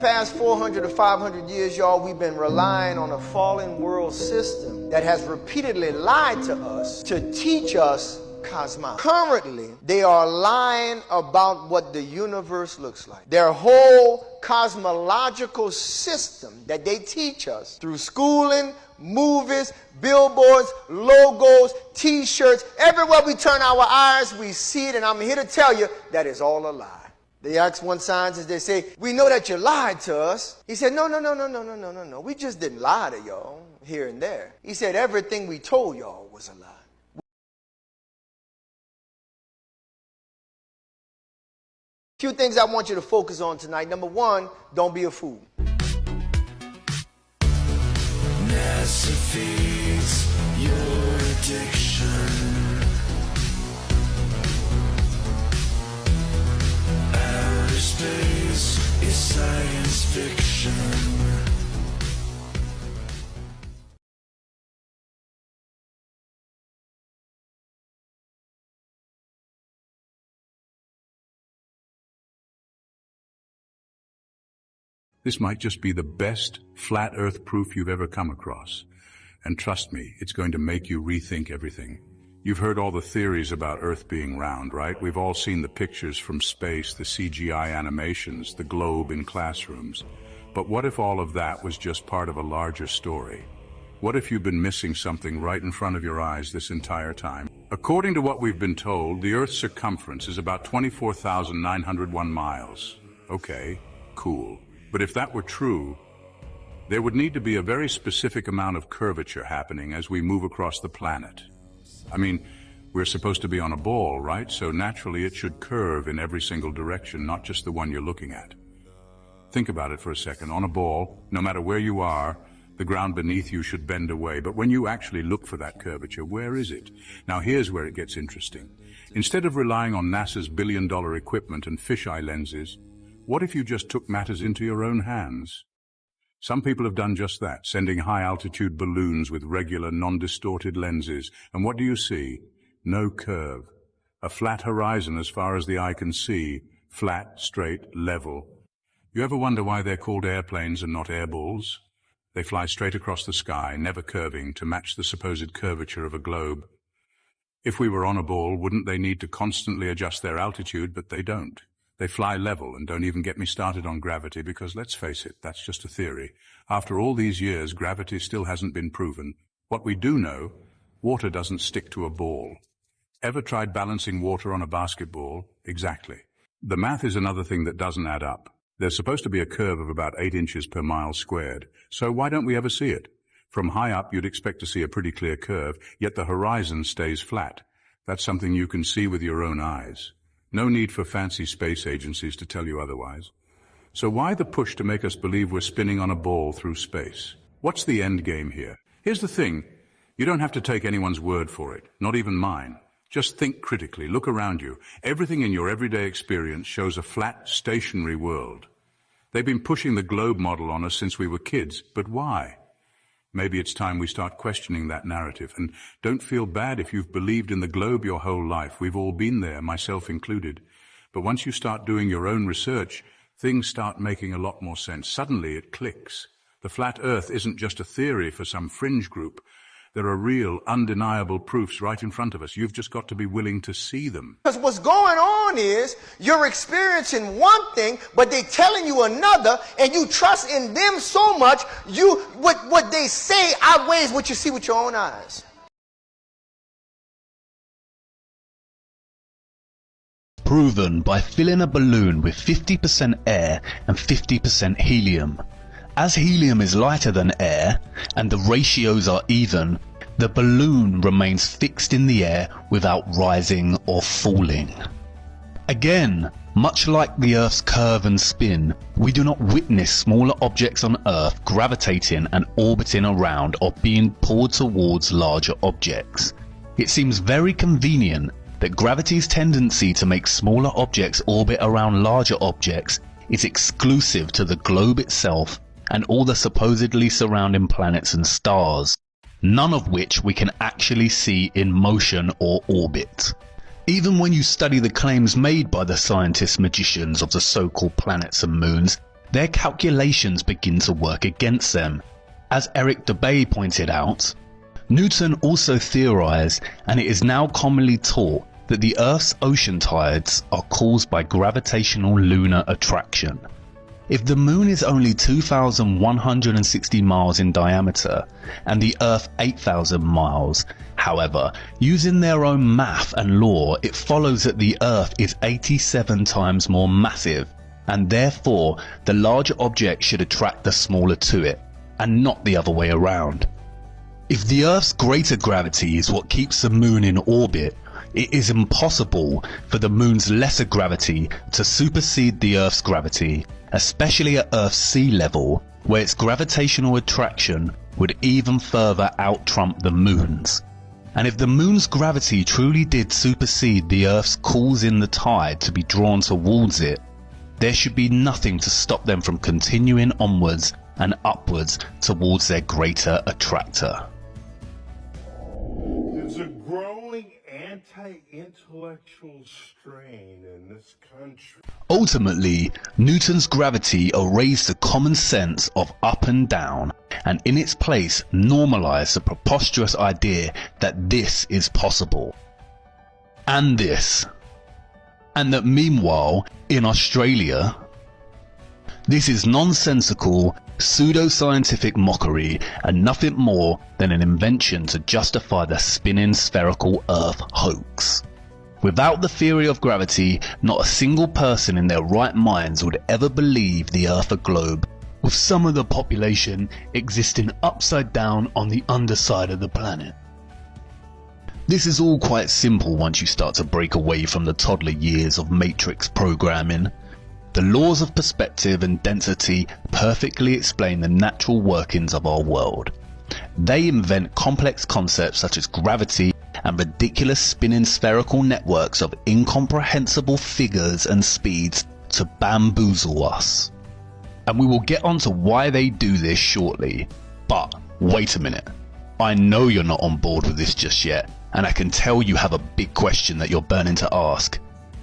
Past 400 to 500 years, y'all, we've been relying on a fallen world system that has repeatedly lied to us to teach us cosmology. Currently, they are lying about what the universe looks like. Their whole cosmological system that they teach us through schooling, movies, billboards, logos, t-shirts, everywhere we turn our eyes, we see it, and I'm here to tell you that is all a lie. They asked one scientist, they say, we know that you lied to us. He said, no. We just didn't lie to y'all here and there. He said, everything we told y'all was a lie. Few things I want you to focus on tonight. Number one, don't be a fool. NASA feeds your addiction. Outer space is science fiction. This might just be the best flat earth proof you've ever come across. And trust me, it's going to make you rethink everything. You've heard all the theories about Earth being round, right? We've all seen the pictures from space, the CGI animations, the globe in classrooms. But what if all of that was just part of a larger story? What if you've been missing something right in front of your eyes this entire time? According to what we've been told, the Earth's circumference is about 24,901 miles. Okay, cool. But if that were true, there would need to be a very specific amount of curvature happening as we move across the planet. I mean, we're supposed to be on a ball, right? So naturally it should curve in every single direction, not just the one you're looking at. Think about it for a second. On a ball, no matter where you are, the ground beneath you should bend away. But when you actually look for that curvature, where is it? Now here's where it gets interesting. Instead of relying on NASA's billion-dollar equipment and fisheye lenses, what if you just took matters into your own hands? Some people have done just that, sending high-altitude balloons with regular, non-distorted lenses. And what do you see? No curve. A flat horizon as far as the eye can see, flat, straight, level. You ever wonder why they're called airplanes and not airballs? They fly straight across the sky, never curving, to match the supposed curvature of a globe. If we were on a ball, wouldn't they need to constantly adjust their altitude? But they don't. They fly level, and don't even get me started on gravity, because let's face it, that's just a theory. After all these years, gravity still hasn't been proven. What we do know, water doesn't stick to a ball. Ever tried balancing water on a basketball? Exactly. The math is another thing that doesn't add up. There's supposed to be a curve of about 8 inches per mile squared, so why don't we ever see it? From high up, you'd expect to see a pretty clear curve, yet the horizon stays flat. That's something you can see with your own eyes. No need for fancy space agencies to tell you otherwise. So why the push to make us believe we're spinning on a ball through space? What's the end game here? Here's the thing. You don't have to take anyone's word for it, not even mine. Just think critically, look around you. Everything in your everyday experience shows a flat, stationary world. They've been pushing the globe model on us since we were kids, but why? Maybe it's time we start questioning that narrative. And don't feel bad if you've believed in the globe your whole life. We've all been there, myself included. But once you start doing your own research, things start making a lot more sense. Suddenly it clicks. The flat earth isn't just a theory for some fringe group. There are real, undeniable proofs right in front of us. You've just got to be willing to see them. Because what's going on is you're experiencing one thing, but they're telling you another, and you trust in them so much, what they say outweighs what you see with your own eyes. Proven by filling a balloon with 50% air and 50% helium. As helium is lighter than air, and the ratios are even, the balloon remains fixed in the air without rising or falling. Again, much like the Earth's curve and spin, we do not witness smaller objects on Earth gravitating and orbiting around or being pulled towards larger objects. It seems very convenient that gravity's tendency to make smaller objects orbit around larger objects is exclusive to the globe itself and all the supposedly surrounding planets and stars, none of which we can actually see in motion or orbit. Even when you study the claims made by the scientist magicians of the so-called planets and moons, their calculations begin to work against them. As Eric Dubay pointed out, Newton also theorized, and it is now commonly taught, that the Earth's ocean tides are caused by gravitational lunar attraction. If the Moon is only 2,160 miles in diameter and the Earth 8,000 miles, however, using their own math and law, it follows that the Earth is 87 times more massive, and therefore the larger object should attract the smaller to it, and not the other way around. If the Earth's greater gravity is what keeps the Moon in orbit, it is impossible for the Moon's lesser gravity to supersede the Earth's gravity, especially at Earth's sea level, where its gravitational attraction would even further out-trump the Moon's. And if the Moon's gravity truly did supersede the Earth's causing the tide to be drawn towards it, there should be nothing to stop them from continuing onwards and upwards towards their greater attractor. There's a growing anti-intellectual strain in this country. Ultimately, Newton's gravity erased the common sense of up and down, and in its place normalized the preposterous idea that this is possible. And this. And that meanwhile, in Australia, this is nonsensical, pseudo-scientific mockery and nothing more than an invention to justify the spinning spherical Earth hoax. Without the theory of gravity, not a single person in their right minds would ever believe the Earth a globe, with some of the population existing upside down on the underside of the planet. This is all quite simple once you start to break away from the toddler years of matrix programming. The laws of perspective and density perfectly explain the natural workings of our world. They invent complex concepts such as gravity and ridiculous spinning spherical networks of incomprehensible figures and speeds to bamboozle us. And we will get onto why they do this shortly. But wait a minute. I know you're not on board with this just yet, and I can tell you have a big question that you're burning to ask.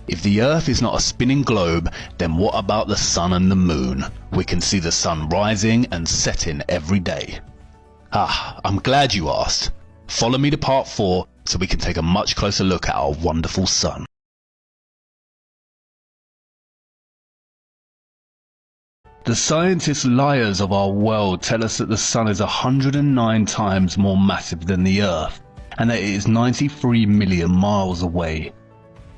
If the Earth is not a spinning globe, then what about the Sun and the Moon? We can see the Sun rising and setting every day. I'm glad you asked. Follow me to part 4 so we can take a much closer look at our wonderful Sun. The scientist liars of our world tell us that the Sun is 109 times more massive than the Earth, and that it is 93 million miles away.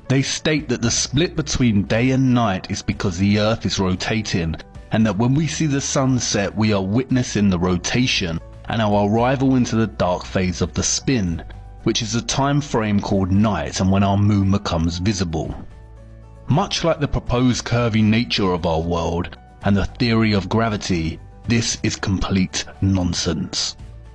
They state that the split between day and night is because the Earth is rotating, and that when we see the sunset we are witnessing the rotation and our arrival into the dark phase of the spin, which is a time frame called night and when our moon becomes visible. Much like the proposed curvy nature of our world and the theory of gravity, this is complete nonsense.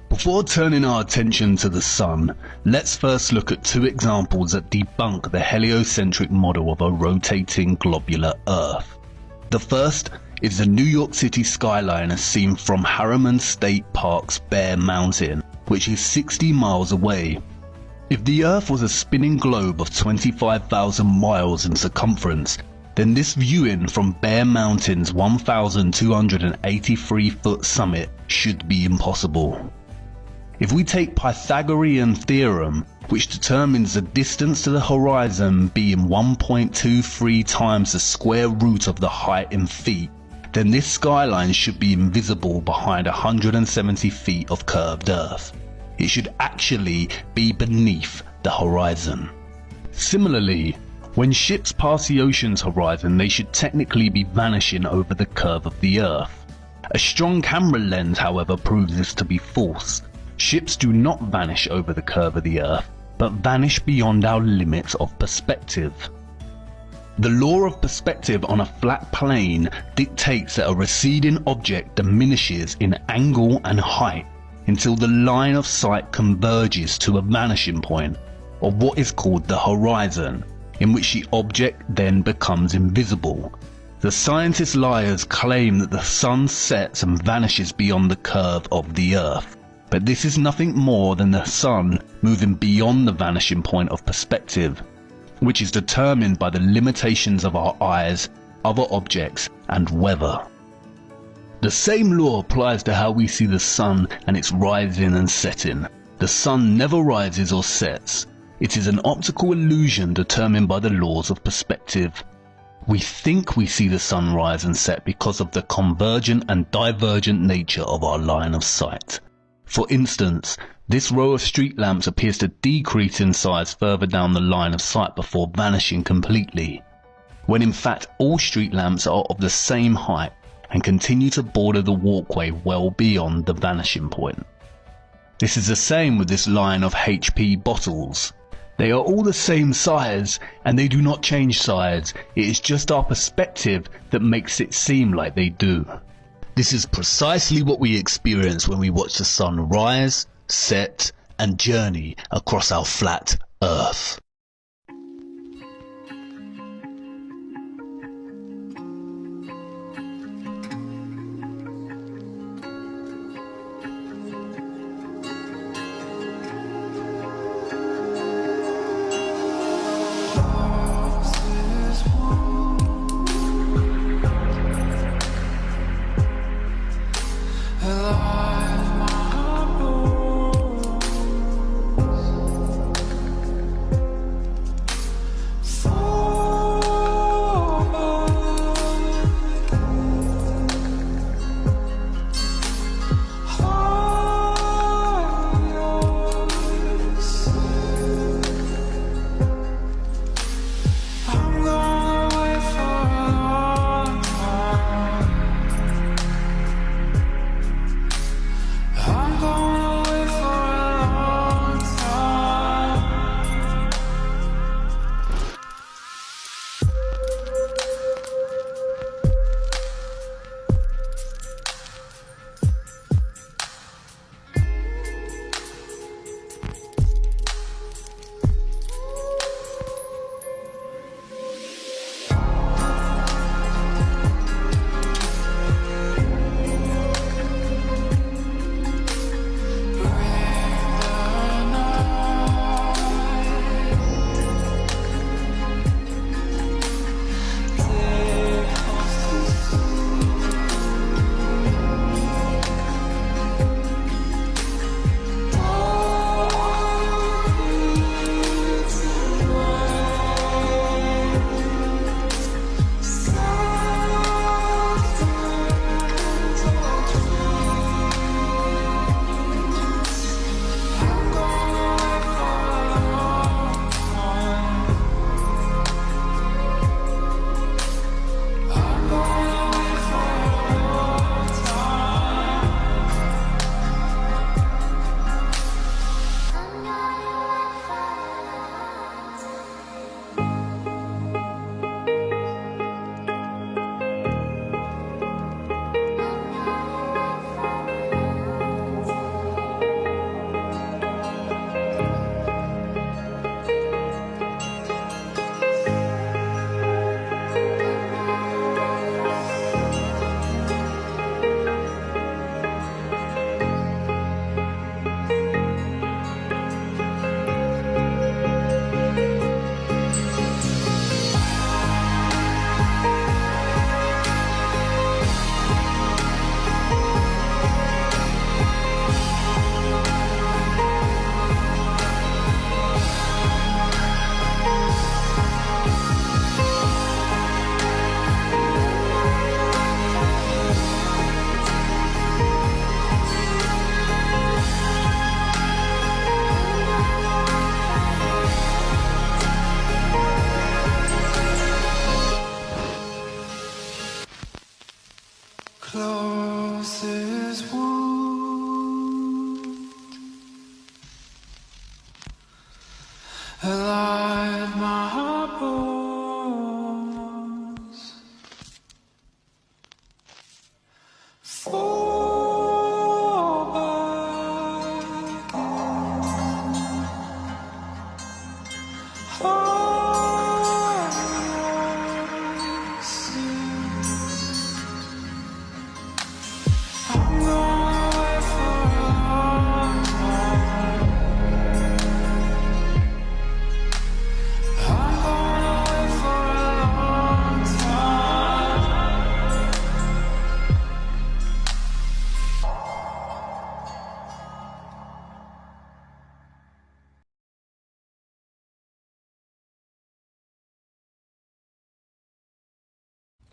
Before turning our attention to the Sun, let's first look at 2 examples that debunk the heliocentric model of a rotating globular Earth. The first is the New York City skyline as seen from Harriman State Park's Bear Mountain, which is 60 miles away. If the Earth was a spinning globe of 25,000 miles in circumference, then this viewing from Bear Mountain's 1,283-foot summit should be impossible. If we take Pythagorean theorem, which determines the distance to the horizon being 1.23 times the square root of the height in feet, then this skyline should be invisible behind 170 feet of curved Earth. It should actually be beneath the horizon. Similarly, when ships pass the ocean's horizon, they should technically be vanishing over the curve of the Earth. A strong camera lens, however, proves this to be false. Ships do not vanish over the curve of the Earth, but vanish beyond our limits of perspective. The law of perspective on a flat plane dictates that a receding object diminishes in angle and height until the line of sight converges to a vanishing point, or what is called the horizon, in which the object then becomes invisible. The scientist liars claim that the Sun sets and vanishes beyond the curve of the Earth. But this is nothing more than the Sun moving beyond the vanishing point of perspective, which is determined by the limitations of our eyes, other objects, and weather. The same law applies to how we see the sun and its rising and setting. The sun never rises or sets. It is an optical illusion determined by the laws of perspective. We think we see the sun rise and set because of the convergent and divergent nature of our line of sight. For instance, this row of street lamps appears to decrease in size further down the line of sight before vanishing completely, when in fact all street lamps are of the same height and continue to border the walkway well beyond the vanishing point. This is the same with this line of HP bottles. They are all the same size and they do not change size. It is just our perspective that makes it seem like they do. This is precisely what we experience when we watch the sun rise, set, and journey across our flat Earth.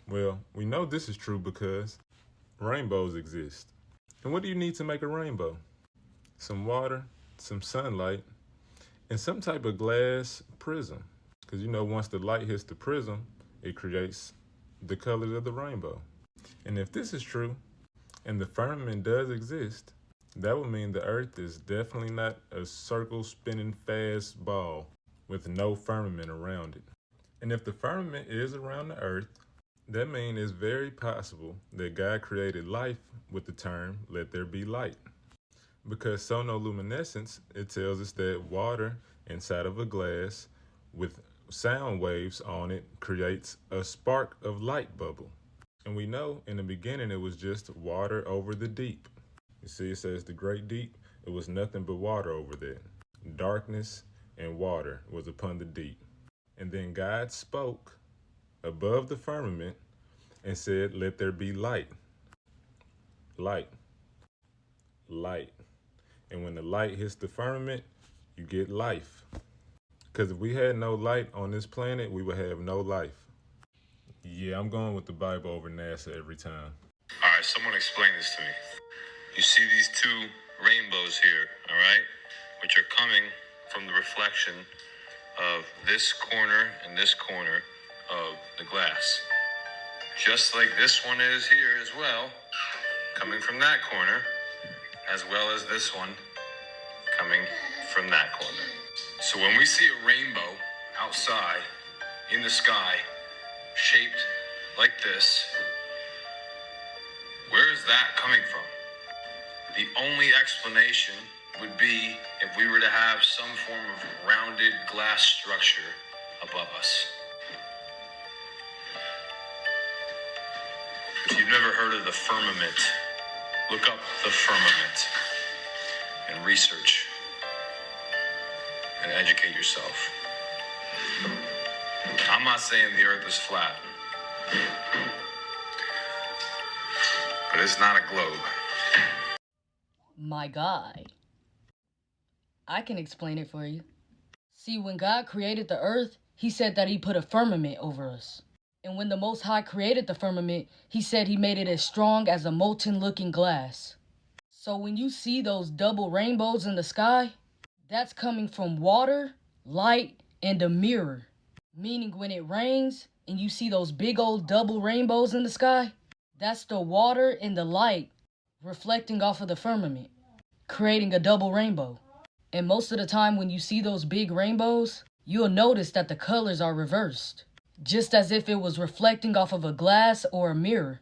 Well, we know this is true because rainbows exist. And what do you need to make a rainbow? Some water, some sunlight, and some type of glass prism. Because you know, once the light hits the prism, it creates the colors of the rainbow. And if this is true, and the firmament does exist, that would mean the earth is definitely not a circle spinning fast ball with no firmament around it. And if the firmament is around the earth, that means it's very possible that God created life with the term, let there be light. Because sonoluminescence, it tells us that water inside of a glass with sound waves on it creates a spark of light bubble. And we know in the beginning it was just water over the deep. You see, it says the great deep, it was nothing but water over there. Darkness and water was upon the deep. And then God spoke above the firmament and said, let there be light. Light. Light. And when the light hits the firmament, you get life. Because if we had no light on this planet, we would have no life. Yeah, I'm going with the Bible over NASA every time. All right, someone explain this to me. You see these two rainbows here, all right, which are coming from the reflection of this corner and this corner of the glass. Just like this one is here as well, coming from that corner, as well as this one coming from that corner. So when we see a rainbow outside in the sky, shaped like this, where is that coming from? The only explanation would be if we were to have some form of rounded glass structure above us. If you've never heard of the firmament, look up the firmament and research and educate yourself. I'm not saying the earth is flat, but it's not a globe. My guy. I can explain it for you. See, when God created the earth, he said that he put a firmament over us. And when the Most High created the firmament, he said he made it as strong as a molten-looking glass. So when you see those double rainbows in the sky, that's coming from water, light, and a mirror. Meaning when it rains and you see those big old double rainbows in the sky, that's the water and the light reflecting off of the firmament, creating a double rainbow. And most of the time when you see those big rainbows, you'll notice that the colors are reversed, just as if it was reflecting off of a glass or a mirror.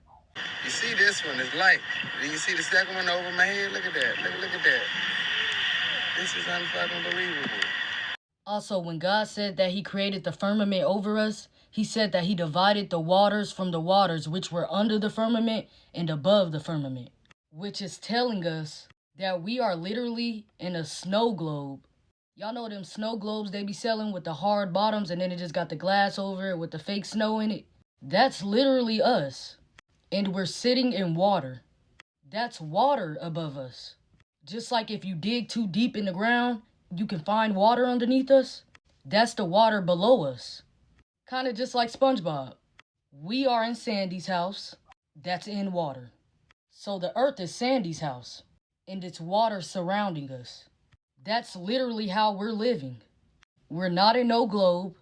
You see this one is light. Do you see the second one over my head? Look at that. Look at that. This is unfucking believable. Also, when God said that he created the firmament over us, he said that he divided the waters from the waters which were under the firmament and above the firmament, which is telling us that we are literally in a snow globe. Y'all know them snow globes they be selling with the hard bottoms and then it just got the glass over it with the fake snow in it? That's literally us. And we're sitting in water. That's water above us. Just like if you dig too deep in the ground, you can find water underneath us. That's the water below us. Kind of just like SpongeBob. We are in Sandy's house. That's in water. So the earth is Sandy's house. And it's water surrounding us. That's literally how we're living. We're not in no globe.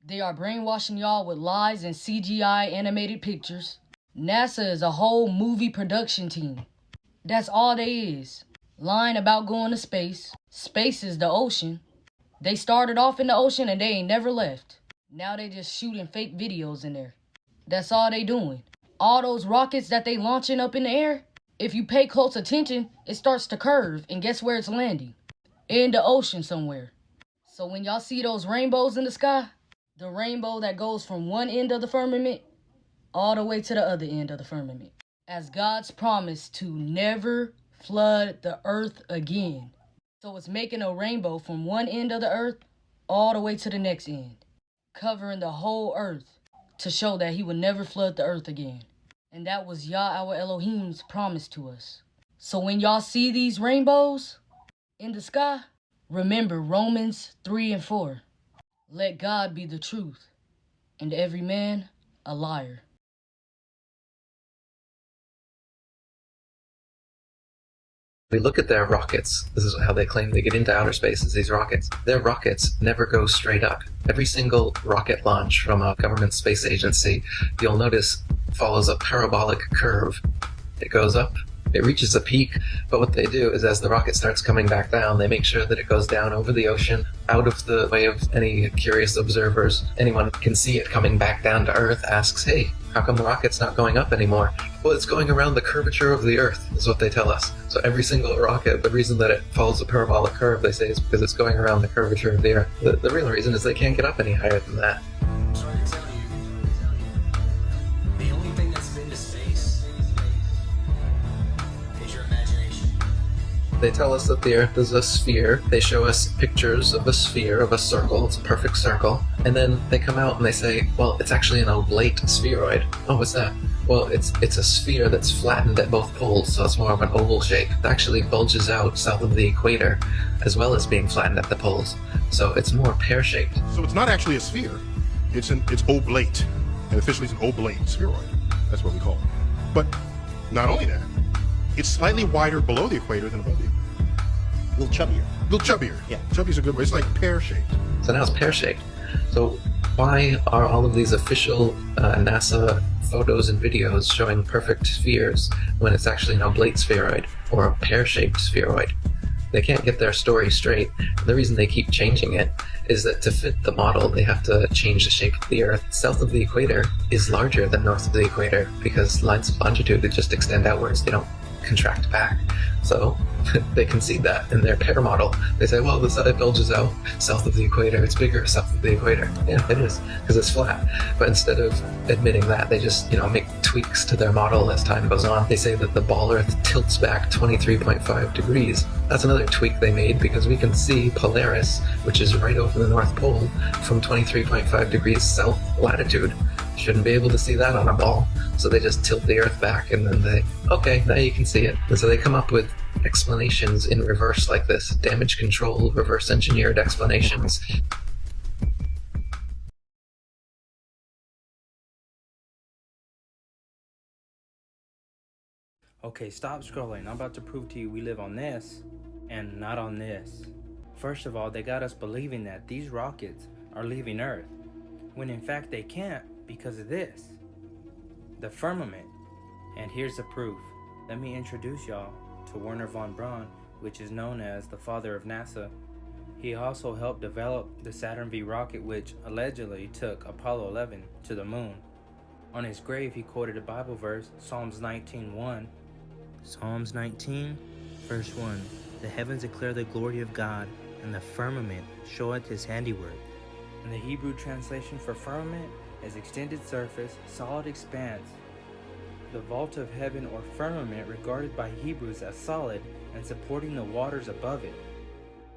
They are brainwashing y'all with lies and CGI animated pictures. NASA is a whole movie production team. That's all they is. Lying about going to space. Space is the ocean. They started off in the ocean and they ain't never left. Now they just shooting fake videos in there. That's all they doing. All those rockets that they launching up in the air, if you pay close attention, it starts to curve and guess where it's landing? In the ocean somewhere. So when y'all see those rainbows in the sky, the rainbow that goes from one end of the firmament all the way to the other end of the firmament, as God's promise to never flood the earth again. So it's making a rainbow from one end of the earth all the way to the next end, covering the whole earth to show that he would never flood the earth again. And that was Yah our Elohim's promise to us. So when y'all see these rainbows in the sky, remember Romans 3 and 4. Let God be the truth, and every man a liar. We look at their rockets. This is how they claim they get into outer space, is these rockets. Their rockets never go straight up. Every single rocket launch from a government space agency, you'll notice, follows a parabolic curve. It goes up, it reaches a peak, but what they do is as the rocket starts coming back down, they make sure that it goes down over the ocean, out of the way of any curious observers. Anyone can see it coming back down to Earth, asks, hey, how come the rocket's not going up anymore? Well, it's going around the curvature of the Earth, is what they tell us. So every single rocket, the reason that it follows a parabolic curve, they say, is because it's going around the curvature of the Earth. The real reason is they can't get up any higher than that. I'm sorry to tell you, the only thing that's been to space is your imagination. They tell us that the Earth is a sphere. They show us pictures of a sphere, of a circle. It's a perfect circle. And then they come out and they say, well, it's actually an oblate spheroid. Oh, what's that? Well, it's a sphere that's flattened at both poles, so it's more of an oval shape. It actually bulges out south of the equator, as well as being flattened at the poles. So it's more pear-shaped. So it's not actually a sphere. It's oblate. And officially it's an oblate spheroid. That's what we call it. But not only that, it's slightly wider below the equator than above the equator. A little chubbier. A little chubbier. Yeah. Chubby's a good way. It's like pear-shaped. So now it's pear-shaped. So why are all of these official NASA photos and videos showing perfect spheres when it's actually an oblate spheroid or a pear-shaped spheroid? They can't get their story straight. The reason they keep changing it is that to fit the model, they have to change the shape of the Earth. South of the equator is larger than north of the equator because lines of longitude that just extend outwards, they don't contract back. So they concede that in their pair model. They say, well, it bulges out south of the equator. It's bigger south of the equator. Yeah, it is, because it's flat. But instead of admitting that, they just, make tweaks to their model as time goes on. They say that the ball Earth tilts back 23.5 degrees. That's another tweak they made because we can see Polaris, which is right over the North Pole, from 23.5 degrees south latitude. Shouldn't be able to see that on a ball. So they just tilt the Earth back and then okay, now you can see it. And so they come up with explanations in reverse like this. Damage control, reverse engineered explanations. Okay, stop scrolling. I'm about to prove to you we live on this and not on this. First of all, they got us believing that these rockets are leaving Earth, when in fact they can't because of this, the firmament. And here's the proof. Let me introduce y'all to Wernher von Braun, which is known as the father of NASA. He also helped develop the Saturn V rocket, which allegedly took Apollo 11 to the moon. On his grave, he quoted a Bible verse, Psalms 19:1. Psalms 19, verse 1. The heavens declare the glory of God, and the firmament showeth his handiwork. And the Hebrew translation for firmament is extended surface, solid expanse. The vault of heaven or firmament regarded by Hebrews as solid and supporting the waters above it.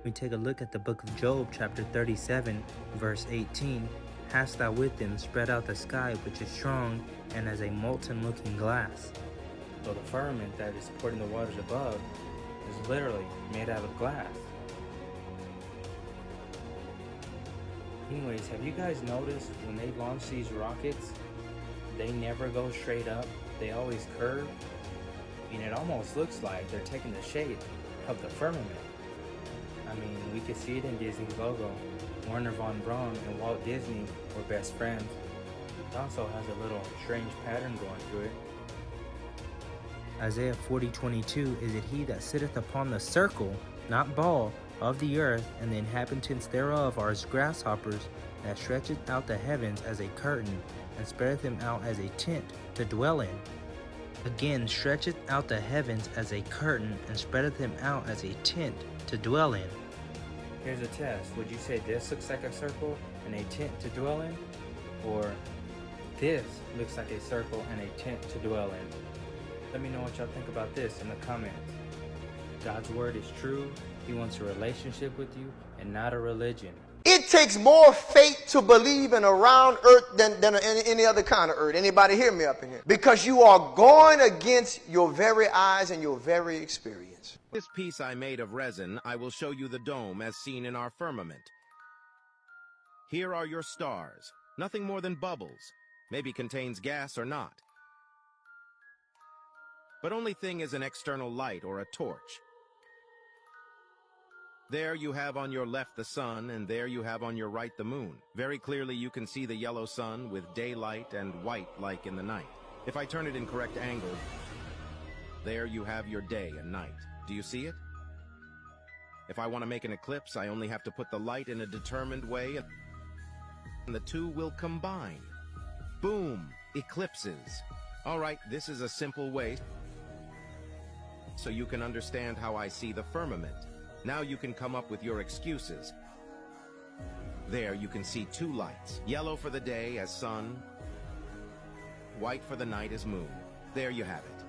We take a look at the book of Job, chapter 37, verse 18. Hast thou with them spread out the sky, which is strong, and as a molten looking glass. So the firmament that is supporting the waters above is literally made out of glass. Anyways, have you guys noticed when they launch these rockets, they never go straight up, they always curve? I mean, it almost looks like they're taking the shape of the firmament. I mean, we could see it in Disney's logo. Wernher von Braun and Walt Disney were best friends. It also has a little strange pattern going through it. Isaiah 40:22, is it he that sitteth upon the circle, not ball, of the earth, and the inhabitants thereof are as grasshoppers, that stretcheth out the heavens as a curtain, and spreadeth them out as a tent to dwell in. Again, stretcheth out the heavens as a curtain, and spreadeth them out as a tent to dwell in. Here's a test. Would you say this looks like a circle and a tent to dwell in? Or this looks like a circle and a tent to dwell in? Let me know what y'all think about this in the comments. God's word is true. He wants a relationship with you and not a religion. It takes more faith to believe in a round earth than any other kind of earth. Anybody hear me up in here? Because you are going against your very eyes and your very experience. This piece I made of resin, I will show you the dome as seen in our firmament. Here are your stars, nothing more than bubbles, maybe contains gas or not. But only thing is an external light or a torch. There you have on your left the sun, and there you have on your right the moon. Very clearly you can see the yellow sun with daylight and white like in the night. If I turn it in correct angle, there you have your day and night. Do you see it? If I want to make an eclipse, I only have to put the light in a determined way, and the two will combine. Boom! Eclipses. All right, this is a simple way so you can understand how I see the firmament. Now you can come up with your excuses. There you can see two lights. Yellow for the day as sun, white for the night as moon. There you have it.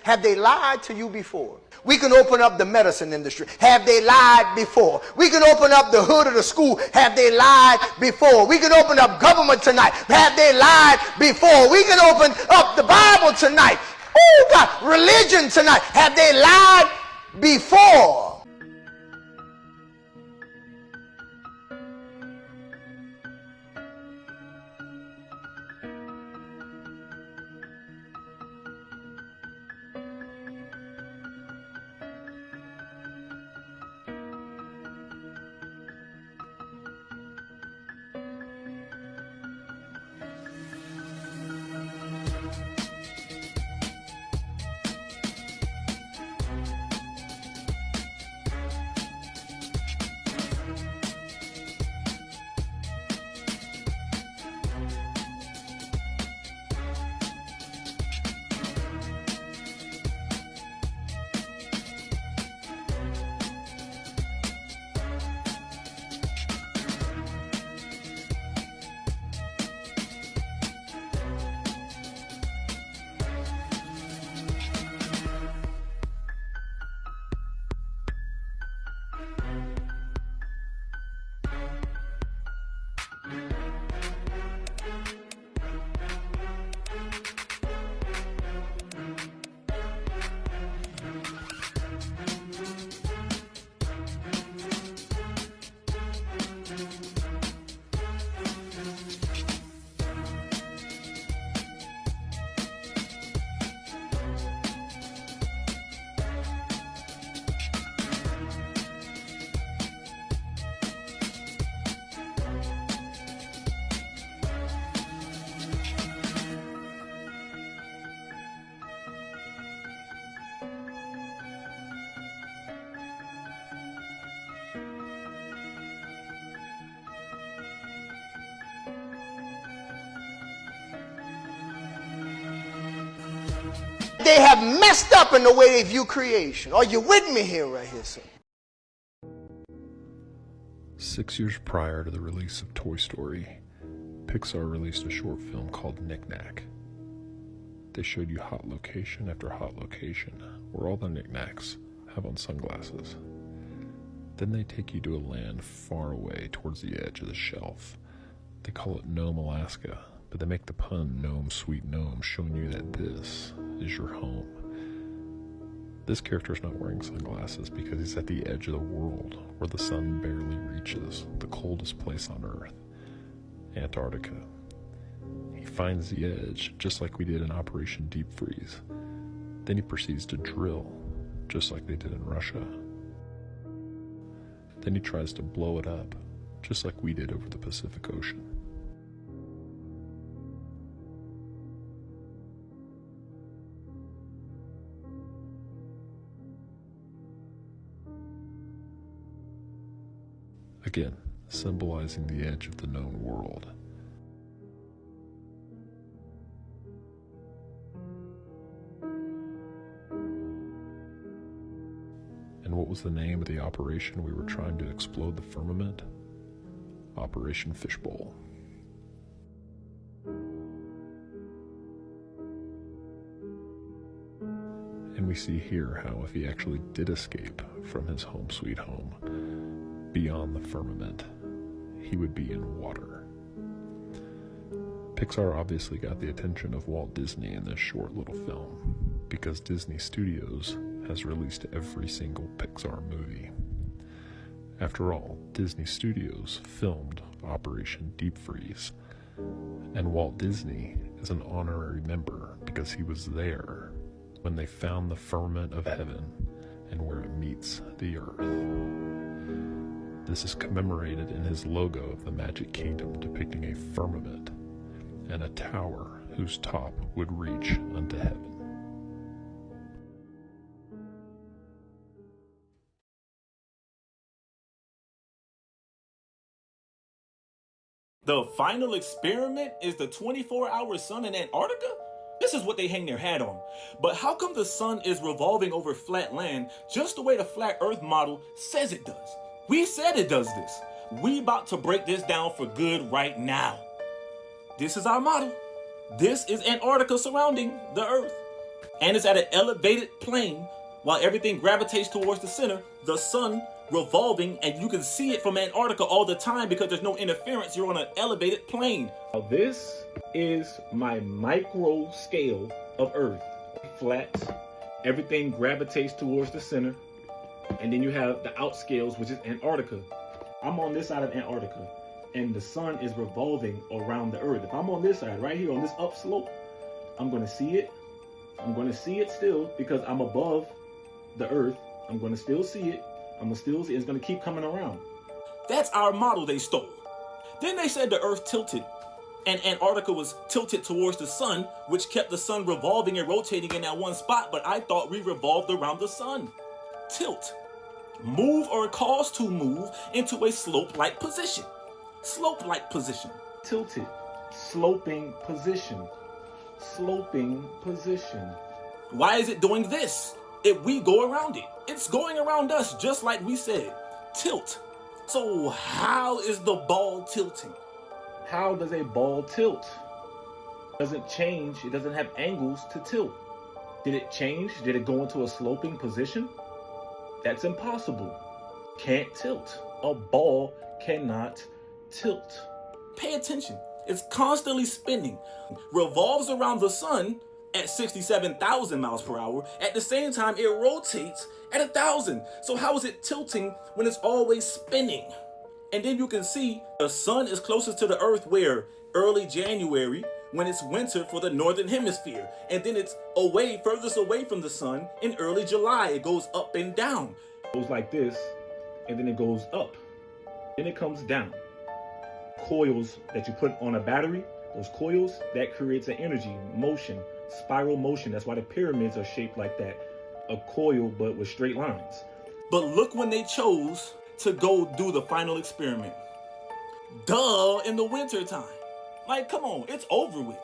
Have they lied to you before? We can open up the medicine industry. Have they lied before? We can open up the hood of the school. Have they lied before? We can open up government tonight. Have they lied before? We can open up the Bible tonight. Oh God, religion tonight. Have they lied before? They have messed up in the way they view creation. Are you with me here right here, sir? 6 years prior to the release of Toy Story, Pixar released a short film called Knick-Knack. They showed you hot location after hot location, where all the knickknacks have on sunglasses. Then they take you to a land far away towards the edge of the shelf. They call it Nome, Alaska, but they make the pun Nome, Sweet Nome, showing you that this is your home. This character is not wearing sunglasses because he's at the edge of the world where the sun barely reaches, the coldest place on Earth, Antarctica. He finds the edge, just like we did in Operation Deep Freeze. Then he proceeds to drill, just like they did in Russia. Then he tries to blow it up, just like we did over the Pacific Ocean. again, symbolizing the edge of the known world. And what was the name of the operation we were trying to explode the firmament? Operation Fishbowl. And we see here how if he actually did escape from his home sweet home, beyond the firmament, he would be in water. Pixar obviously got the attention of Walt Disney in this short little film, because Disney Studios has released every single Pixar movie. After all, Disney Studios filmed Operation Deep Freeze, and Walt Disney is an honorary member because he was there when they found the firmament of heaven and where it meets the earth. This is commemorated in his logo of the Magic Kingdom, depicting a firmament and a tower whose top would reach unto heaven. The final experiment is the 24-hour sun in Antarctica? This is what they hang their hat on. But how come the sun is revolving over flat land just the way the flat earth model says it does? We said it does this. We about to break this down for good right now. This is our model. This is Antarctica surrounding the earth. And it's at an elevated plane while everything gravitates towards the center, the sun revolving, and you can see it from Antarctica all the time because there's no interference. You're on an elevated plane. Now this is my micro scale of Earth. Flat, everything gravitates towards the center, and then you have the outscales, which is Antarctica. I'm on this side of Antarctica, and the sun is revolving around the Earth. If I'm on this side, right here on this upslope, I'm going to see it. I'm going to see it still because I'm above the Earth. I'm going to still see it. It's going to keep coming around. That's our model they stole. Then they said the Earth tilted, and Antarctica was tilted towards the sun, which kept the sun revolving and rotating in that one spot, but I thought we revolved around the sun. Tilt. Move or cause to move into a slope-like position. Slope-like position. Tilted. Sloping position. Sloping position. Why is it doing this? If we go around it, it's going around us just like we said. Tilt. So how is the ball tilting? How does a ball tilt? It doesn't change. It doesn't have angles to tilt. Did it change? Did it go into a sloping position? That's impossible. Can't tilt. A ball cannot tilt. Pay attention. It's constantly spinning. Revolves around the sun at 67,000 miles per hour. At the same time, it rotates at 1,000. So how is it tilting when it's always spinning? And then you can see the sun is closest to the earth where? Early January, when it's winter for the northern hemisphere. And then it's furthest away from the sun in early July. It goes up and down. It goes like this, and then it goes up. Then it comes down. Coils that you put on a battery, those coils, that creates an energy, motion, spiral motion. That's why the pyramids are shaped like that. A coil, but with straight lines. But look when they chose to go do the final experiment. Duh, in the winter time. Like, come on, it's over with.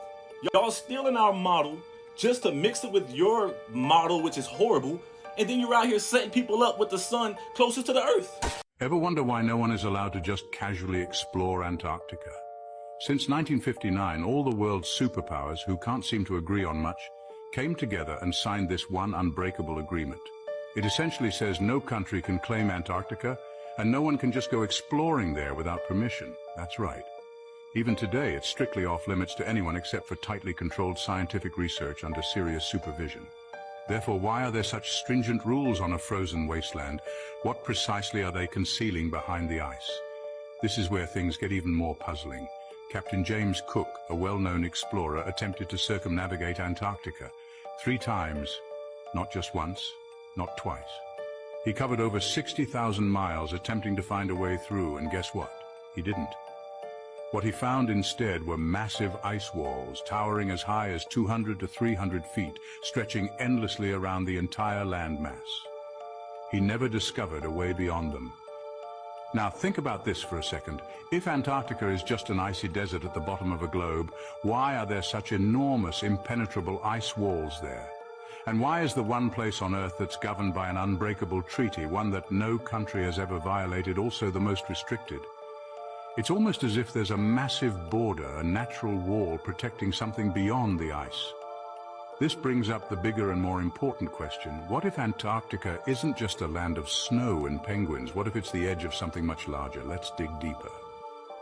Y'all stealing our model just to mix it with your model, which is horrible, and then you're out here setting people up with the sun closest to the earth. Ever wonder why no one is allowed to just casually explore Antarctica? Since 1959, all the world's superpowers, who can't seem to agree on much, came together and signed this one unbreakable agreement. It essentially says no country can claim Antarctica, and no one can just go exploring there without permission. That's right. Even today, it's strictly off-limits to anyone except for tightly controlled scientific research under serious supervision. Therefore, why are there such stringent rules on a frozen wasteland? What precisely are they concealing behind the ice? This is where things get even more puzzling. Captain James Cook, a well-known explorer, attempted to circumnavigate Antarctica 3 times, not just once, not twice. He covered over 60,000 miles attempting to find a way through, and guess what? He didn't. What he found instead were massive ice walls towering as high as 200 to 300 feet, stretching endlessly around the entire landmass. He never discovered a way beyond them. Now think about this for a second. If Antarctica is just an icy desert at the bottom of a globe, why are there such enormous, impenetrable ice walls there? And why is the one place on Earth that's governed by an unbreakable treaty, one that no country has ever violated, also the most restricted? It's almost as if there's a massive border, a natural wall protecting something beyond the ice. This brings up the bigger and more important question. What if Antarctica isn't just a land of snow and penguins? What if it's the edge of something much larger? Let's dig deeper.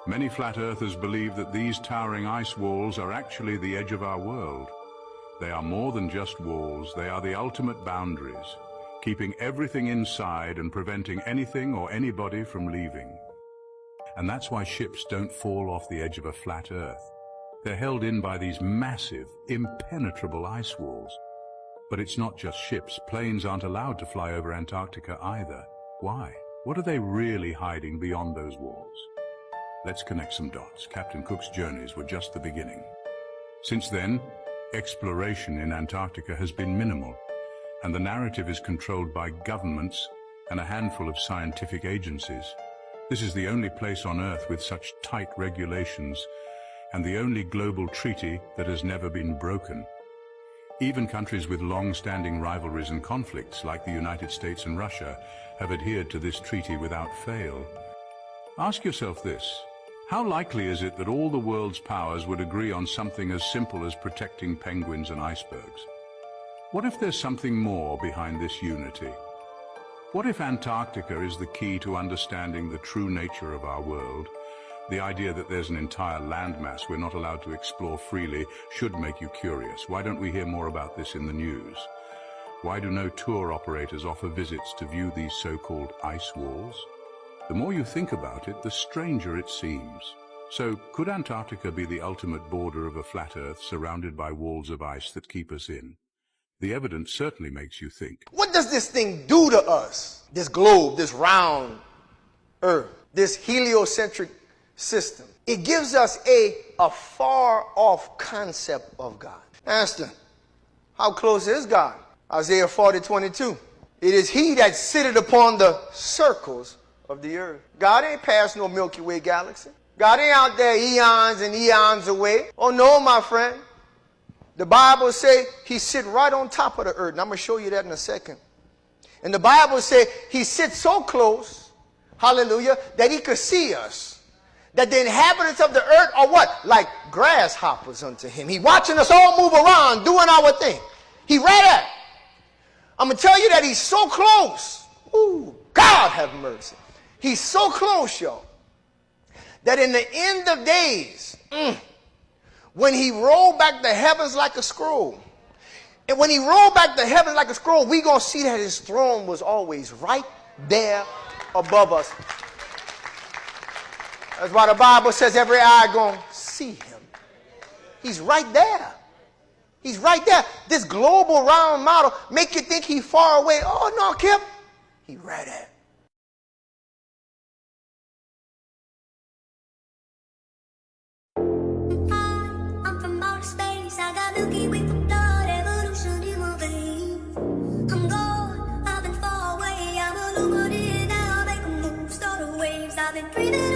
Many flat earthers believe that these towering ice walls are actually the edge of our world. They are more than just walls. They are the ultimate boundaries, keeping everything inside and preventing anything or anybody from leaving. And that's why ships don't fall off the edge of a flat Earth. They're held in by these massive, impenetrable ice walls. But it's not just ships. Planes aren't allowed to fly over Antarctica either. Why? What are they really hiding beyond those walls? Let's connect some dots. Captain Cook's journeys were just the beginning. Since then, exploration in Antarctica has been minimal, and the narrative is controlled by governments and a handful of scientific agencies. This is the only place on Earth with such tight regulations, and the only global treaty that has never been broken. Even countries with long-standing rivalries and conflicts, like the United States and Russia, have adhered to this treaty without fail. Ask yourself this: how likely is it that all the world's powers would agree on something as simple as protecting penguins and icebergs? What if there's something more behind this unity? What if Antarctica is the key to understanding the true nature of our world? The idea that there's an entire landmass we're not allowed to explore freely should make you curious. Why don't we hear more about this in the news? Why do no tour operators offer visits to view these so-called ice walls? The more you think about it, the stranger it seems. So, could Antarctica be the ultimate border of a flat Earth surrounded by walls of ice that keep us in? The evidence certainly makes you think. What does this thing do to us? This globe, this round Earth, this heliocentric system. It gives us a far-off concept of God. Master, how close is God? Isaiah 40:22. It is he that sitteth upon the circles of the earth. God ain't past no Milky Way galaxy. God ain't out there eons and eons away. Oh no, my friend. The Bible say he sit right on top of the earth. And I'm going to show you that in a second. And the Bible say he sits so close, hallelujah, that he could see us. That the inhabitants of the earth are what? Like grasshoppers unto him. He watching us all move around, doing our thing. He right at. I'm going to tell you that he's so close. Ooh, God have mercy. He's so close, y'all, that in the end of days, when he rolled back the heavens like a scroll, and when he rolled back the heavens like a scroll, we going to see that his throne was always right there above us. That's why the Bible says every eye going to see him. He's right there. He's right there. This global round model make you think he's far away. Oh, no, Kip. He right there. I'm from outer space. I got Milky Way for blood, evolution in my veins. I'm gone. I've been far away. I'm illuminated now. Make a move, start a waves. I've been breathing.